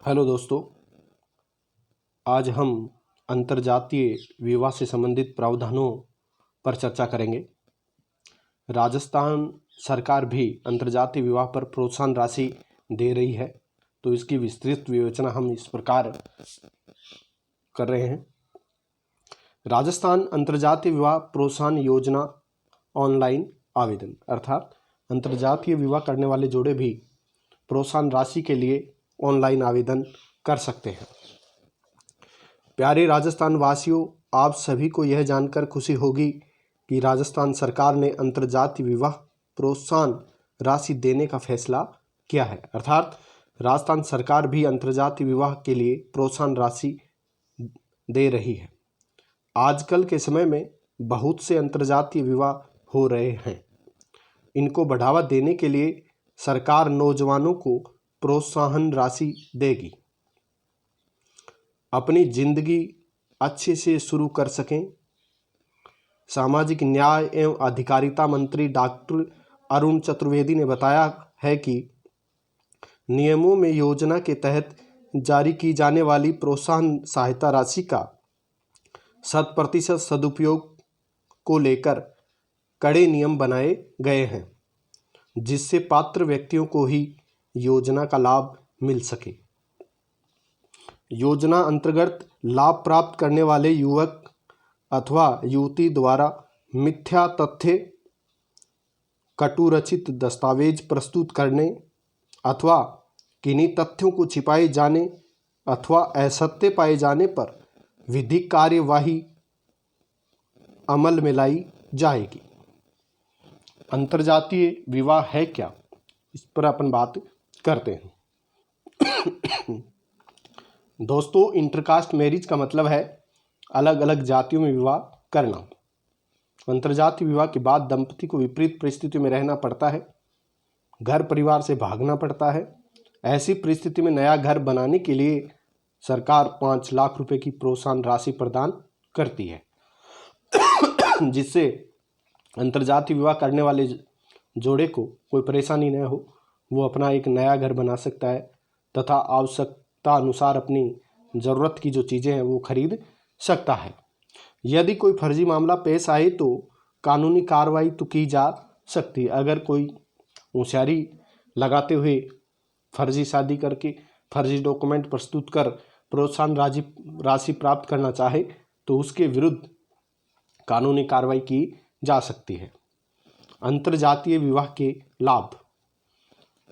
Hello दोस्तों, आज हम अंतर्जातीय विवाह से संबंधित प्रावधानों पर चर्चा करेंगे। राजस्थान सरकार भी अंतर्जातीय विवाह पर प्रोत्साहन राशि दे रही है, तो इसकी विस्तृत विवेचना हम इस प्रकार कर रहे हैं। राजस्थान अंतर्जातीय विवाह प्रोत्साहन योजना ऑनलाइन आवेदन, अर्थात अंतर्जातीय विवाह करने वाले जोड़े भी प्रोत्साहन राशि के लिए ऑनलाइन आवेदन कर सकते हैं। प्यारे राजस्थान वासियों, आप सभी को यह जानकर खुशी होगी कि राजस्थान सरकार ने अंतर्जातीय विवाह प्रोत्साहन राशि देने का फैसला किया है। अर्थात राजस्थान सरकार भी अंतर्जातीय विवाह के लिए प्रोत्साहन राशि दे रही है। आजकल के समय में बहुत से अंतर्जातीय विवाह हो रहे हैं। इनको बढ़ावा देने के लिए सरकार नौजवानों को प्रोत्साहन राशि देगी, अपनी जिंदगी अच्छे से शुरू कर सकें। सामाजिक न्याय एवं अधिकारिता मंत्री डॉक्टर अरुण चतुर्वेदी ने बताया है कि नियमों में योजना के तहत जारी की जाने वाली प्रोत्साहन सहायता राशि का 100% सदुपयोग को लेकर कड़े नियम बनाए गए हैं, जिससे पात्र व्यक्तियों को ही योजना का लाभ मिल सके। योजना अंतर्गत लाभ प्राप्त करने वाले युवक अथवा युवती द्वारा मिथ्या तथ्य, कटुरचित दस्तावेज प्रस्तुत करने अथवा किन्हीं तथ्यों को छिपाए जाने अथवा असत्य पाए जाने पर विधिक कार्यवाही अमल में लाई जाएगी। अंतर्जातीय विवाह है क्या, इस पर अपन बात करते हैं। दोस्तों, इंटरकास्ट मैरिज का मतलब है अलग अलग जातियों में विवाह करना। अंतर्जातीय विवाह के बाद दंपति को विपरीत परिस्थितियों में रहना पड़ता है, घर परिवार से भागना पड़ता है। ऐसी परिस्थिति में नया घर बनाने के लिए सरकार 5 लाख रुपए की प्रोत्साहन राशि प्रदान करती है, जिससे अंतर्जातीय विवाह करने वाले जोड़े को कोई परेशानी न हो। वो अपना एक नया घर बना सकता है तथा आवश्यकता अनुसार अपनी ज़रूरत की जो चीज़ें हैं वो खरीद सकता है। यदि कोई फर्जी मामला पेश आए तो कानूनी कार्रवाई तो की जा सकती है। अगर कोई होशियारी लगाते हुए फर्जी शादी करके फर्जी डॉक्यूमेंट प्रस्तुत कर प्रोत्साहन राशि प्राप्त करना चाहे तो उसके विरुद्ध कानूनी कार्रवाई की जा सकती है। अंतर्जातीय विवाह के लाभ।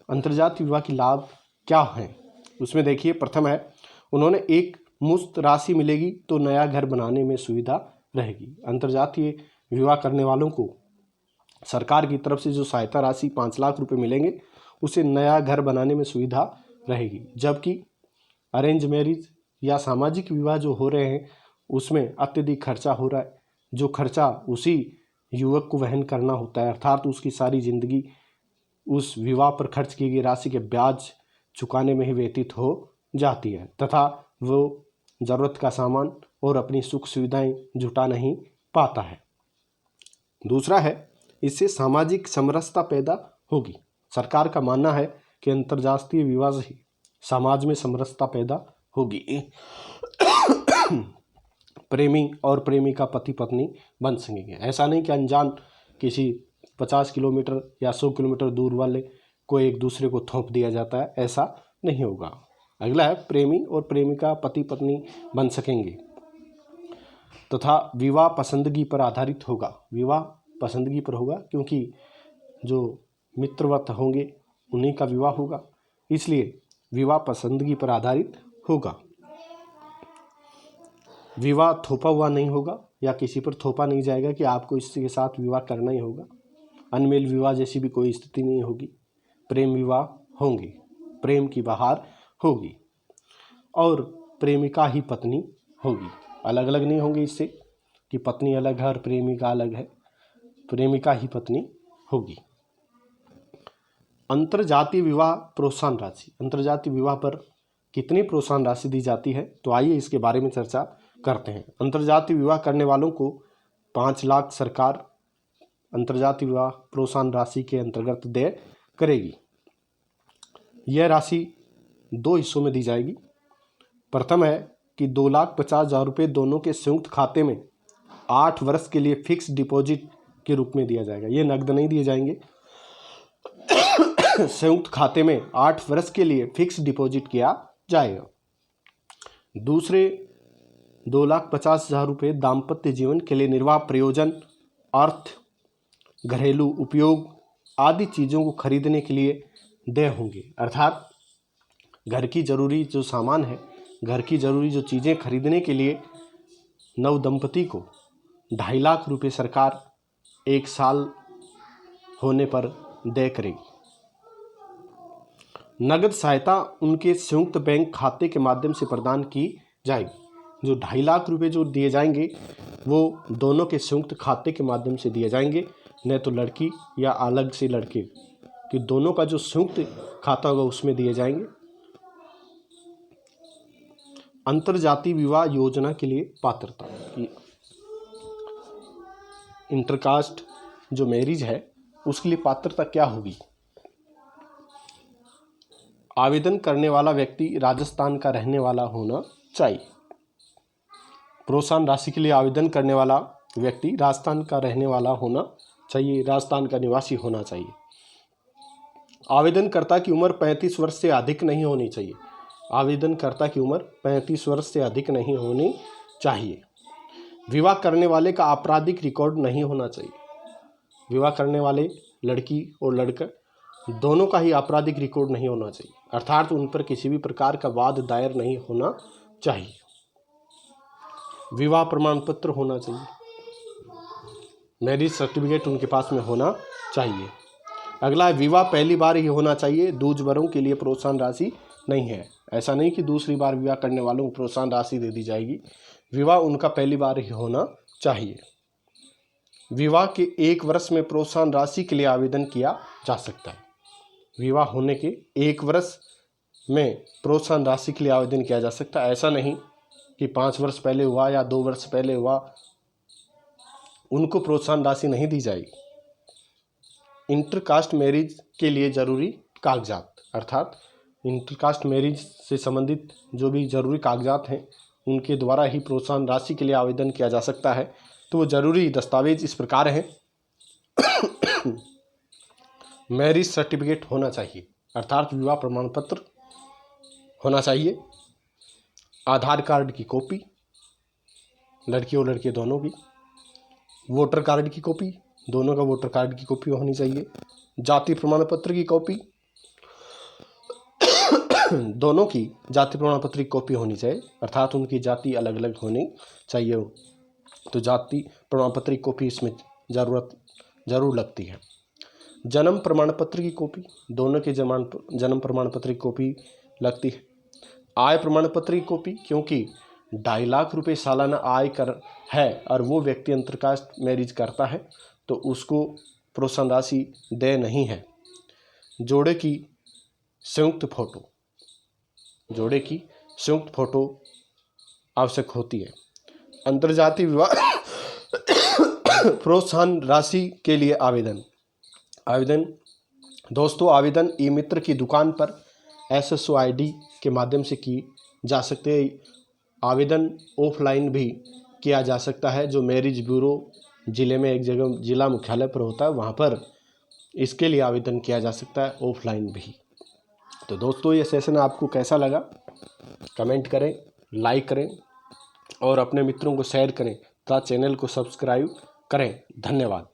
अंतर्जातीय विवाह के लाभ क्या हैं, उसमें देखिए, प्रथम है उन्होंने एक मुफ्त राशि मिलेगी तो नया घर बनाने में सुविधा रहेगी। अंतर्जातीय विवाह करने वालों को सरकार की तरफ से जो सहायता राशि 5 लाख रुपए मिलेंगे, उसे नया घर बनाने में सुविधा रहेगी। जबकि अरेंज मैरिज या सामाजिक विवाह जो हो रहे हैं उसमें अत्यधिक खर्चा हो रहा है, जो खर्चा उसी युवक को वहन करना होता है। अर्थात उसकी सारी जिंदगी उस विवाह पर खर्च की गई राशि के ब्याज चुकाने में ही व्यतीत हो जाती है तथा वो ज़रूरत का सामान और अपनी सुख सुविधाएं जुटा नहीं पाता है। दूसरा है, इससे सामाजिक समरसता पैदा होगी। सरकार का मानना है कि अंतर्जातीय विवाह से समाज में समरसता पैदा होगी। प्रेमी और प्रेमिका पति पत्नी बन सकेंगे। ऐसा नहीं कि अनजान किसी 50 किलोमीटर या 100 किलोमीटर दूर वाले को एक दूसरे को थोप दिया जाता है, ऐसा नहीं होगा। अगला है, प्रेमी और प्रेमिका पति पत्नी बन सकेंगे तथा विवाह पसंदगी पर आधारित होगा। विवाह पसंदगी पर होगा क्योंकि जो मित्रवत होंगे उन्हीं का विवाह होगा, इसलिए विवाह पसंदगी पर आधारित होगा। विवाह थोपा हुआ नहीं होगा या किसी पर थोपा नहीं जाएगा कि आपको इसके साथ विवाह करना ही होगा। अनमेल विवाह जैसी भी कोई स्थिति नहीं होगी। प्रेम विवाह होंगे, प्रेम की बहार होगी और प्रेमिका ही पत्नी होगी। अलग अलग नहीं होंगे इससे कि पत्नी अलग है और प्रेमिका अलग है, प्रेमिका ही पत्नी होगी। अंतर्जातीय विवाह प्रोत्साहन राशि। अंतर्जातीय विवाह पर कितनी प्रोत्साहन राशि दी जाती है, तो आइए इसके बारे में चर्चा करते हैं। अंतर्जातीय विवाह करने वालों को 5 लाख सरकार अंतर्जातीय विवाह प्रोत्साहन राशि के अंतर्गत देय करेगी। यह राशि दो हिस्सों में दी जाएगी। प्रथम है कि 2,50,000 रुपये दोनों के संयुक्त खाते में 8 वर्ष के लिए फिक्स डिपॉजिट के रूप में दिया जाएगा। ये नकद नहीं दिए जाएंगे, संयुक्त खाते में 8 वर्ष के लिए फिक्स डिपॉजिट किया जाएगा। दूसरे 2,50,000 रुपये दाम्पत्य जीवन के लिए निर्वाह प्रयोजन, अर्थ, घरेलू उपयोग आदि चीज़ों को खरीदने के लिए देय होंगे। अर्थात घर की ज़रूरी जो सामान है, घर की ज़रूरी जो चीज़ें खरीदने के लिए नव दंपति को 2.5 लाख रुपये सरकार 1 साल होने पर देय करेगी। नगद सहायता उनके संयुक्त बैंक खाते के माध्यम से प्रदान की जाएगी। जो 2.5 लाख रुपये जो दिए जाएंगे वो दोनों के संयुक्त खाते के माध्यम से दिए जाएंगे, न तो लड़की या अलग से लड़के, कि दोनों का जो संयुक्त खाता होगा उसमें दिए जाएंगे। अंतरजातीय विवाह योजना के लिए पात्रता, इंटरकास्ट जो मैरिज है उसके लिए पात्रता क्या होगी? आवेदन करने वाला व्यक्ति राजस्थान का रहने वाला होना चाहिए। प्रोत्साहन राशि के लिए आवेदन करने वाला व्यक्ति राजस्थान का रहने वाला होना चाहिए, राजस्थान का निवासी होना चाहिए। आवेदनकर्ता की उम्र 35 वर्ष से अधिक नहीं होनी चाहिए। आवेदनकर्ता की उम्र 35 वर्ष से अधिक नहीं होनी चाहिए। विवाह करने वाले का आपराधिक रिकॉर्ड नहीं होना चाहिए। विवाह करने वाले लड़की और लड़का दोनों का ही आपराधिक रिकॉर्ड नहीं होना चाहिए, अर्थात उन पर किसी भी प्रकार का वाद दायर नहीं होना चाहिए। विवाह प्रमाण पत्र होना चाहिए, मैरिज सर्टिफिकेट उनके पास में होना चाहिए। अगला है विवाह पहली बार ही होना चाहिए। दूज वरों के लिए प्रोत्साहन राशि नहीं है। ऐसा नहीं कि दूसरी बार विवाह करने वालों को प्रोत्साहन राशि दे दी जाएगी। विवाह उनका पहली बार ही होना चाहिए। विवाह के 1 वर्ष में प्रोत्साहन राशि के लिए आवेदन किया जा सकता है। विवाह होने के 1 वर्ष में प्रोत्साहन राशि के लिए आवेदन किया जा सकता है। ऐसा नहीं कि 5 वर्ष पहले हुआ या 2 वर्ष पहले हुआ, उनको प्रोत्साहन राशि नहीं दी जाएगी। इंटरकास्ट मैरिज के लिए जरूरी कागजात, अर्थात इंटरकास्ट मैरिज से संबंधित जो भी जरूरी कागजात हैं उनके द्वारा ही प्रोत्साहन राशि के लिए आवेदन किया जा सकता है। तो वो जरूरी दस्तावेज इस प्रकार हैं। मैरिज सर्टिफिकेट होना चाहिए, अर्थात विवाह प्रमाण पत्र होना चाहिए। आधार कार्ड की कॉपी, लड़की और लड़के दोनों की। वोटर कार्ड की कॉपी, दोनों का वोटर कार्ड की कॉपी होनी चाहिए। जाति प्रमाण पत्र की कॉपी, दोनों की जाति प्रमाण पत्र की कॉपी होनी चाहिए, अर्थात उनकी जाति अलग अलग होनी चाहिए। तो जाति प्रमाण पत्र की कॉपी इसमें जरूर लगती है। जन्म प्रमाण पत्र की कॉपी, दोनों के जन्म प्रमाण पत्र की कॉपी लगती है। आय प्रमाण पत्र की कॉपी, क्योंकि 2.5 लाख रुपये सालाना आय कर है और वो व्यक्ति अंतरकास्ट मैरिज करता है तो उसको प्रोत्साहन राशि देय नहीं है। जोड़े की संयुक्त फोटो, जोड़े की संयुक्त फोटो आवश्यक होती है। अंतरजातीय विवाह प्रोत्साहन राशि के लिए आवेदन दोस्तों, आवेदन ई मित्र की दुकान पर SSOID के माध्यम से की जा सकते हैं। आवेदन ऑफलाइन भी किया जा सकता है, जो मैरिज ब्यूरो ज़िले में एक जगह जिला मुख्यालय पर होता है, वहाँ पर इसके लिए आवेदन किया जा सकता है ऑफलाइन भी। तो दोस्तों, ये सेशन आपको कैसा लगा कमेंट करें, लाइक करें और अपने मित्रों को शेयर करें तथा चैनल को सब्सक्राइब करें। धन्यवाद।